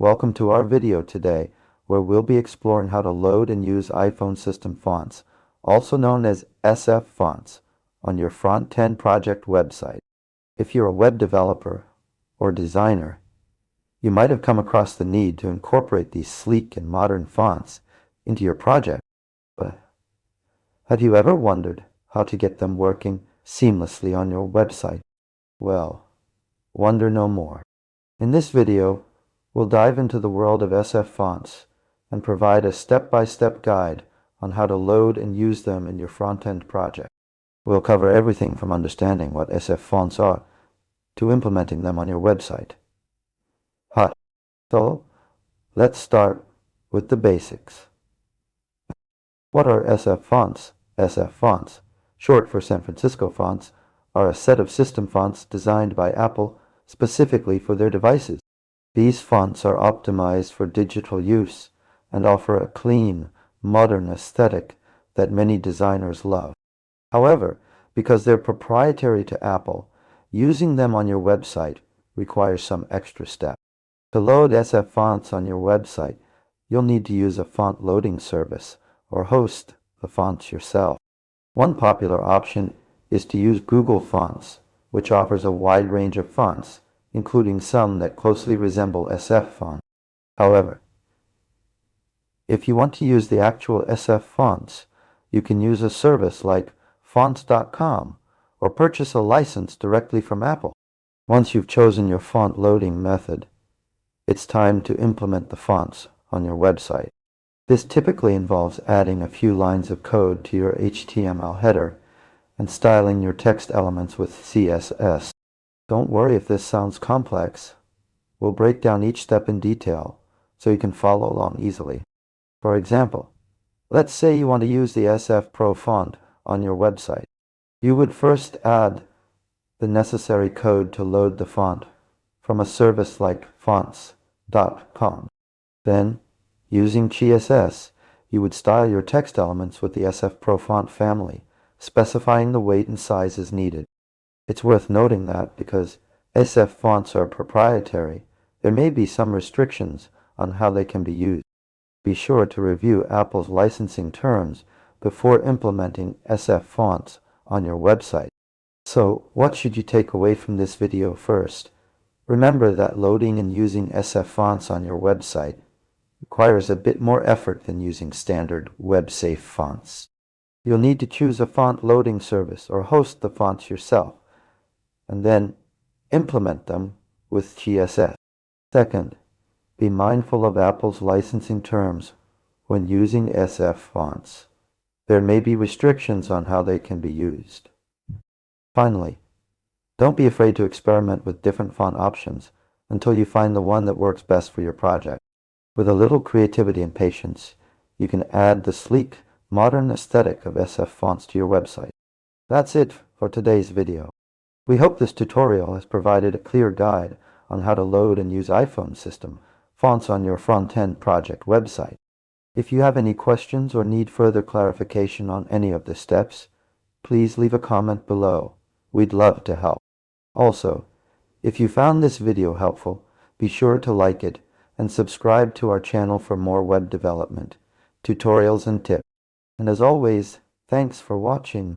Welcome to our video today, where we'll be exploring how to load and use iPhone system fonts, also known as SF fonts, on your frontend project website. If you're a web developer or designer, you might have come across the need to incorporate these sleek and modern fonts into your project, but have you ever wondered how to get them working seamlessly on your website? Well, wonder no more. In this video, we'll dive into the world of SF fonts and provide a step-by-step guide on how to load and use them in your front-end project. We'll cover everything from understanding what SF fonts are to implementing them on your website. Hi. So, let's start with the basics. What are SF fonts? SF fonts, short for San Francisco fonts, are a set of system fonts designed by Apple specifically for their devices. These fonts are optimized for digital use and offer a clean, modern aesthetic that many designers love. However, because they're proprietary to Apple, using them on your website requires some extra steps. To load SF fonts on your website, you'll need to use a font loading service or host the fonts yourself. One popular option is to use Google Fonts, which offers a wide range of fonts, including some that closely resemble SF fonts. However, if you want to use the actual SF fonts, you can use a service like fonts.com or purchase a license directly from Apple. Once you've chosen your font loading method, it's time to implement the fonts on your website. This typically involves adding a few lines of code to your HTML header and styling your text elements with CSS. Don't worry if this sounds complex. We'll break down each step in detail so you can follow along easily. For example, let's say you want to use the SF Pro font on your website. You would first add the necessary code to load the font from a service like fonts.com. Then, using CSS, you would style your text elements with the SF Pro font family, specifying the weight and sizes needed. It's worth noting that because SF fonts are proprietary, there may be some restrictions on how they can be used. Be sure to review Apple's licensing terms before implementing SF fonts on your website. So, what should you take away from this video first? Remember that loading and using SF fonts on your website requires a bit more effort than using standard web-safe fonts. You'll need to choose a font loading service or host the fonts yourself, and then implement them with CSS. Second, be mindful of Apple's licensing terms when using SF fonts. There may be restrictions on how they can be used. Finally, don't be afraid to experiment with different font options until you find the one that works best for your project. With a little creativity and patience, you can add the sleek, modern aesthetic of SF fonts to your website. That's it for today's video. We hope this tutorial has provided a clear guide on how to load and use iPhone system fonts on your front-end project website. If you have any questions or need further clarification on any of the steps, please leave a comment below. We'd love to help. Also, if you found this video helpful, be sure to like it and subscribe to our channel for more web development, tutorials and tips. And as always, thanks for watching.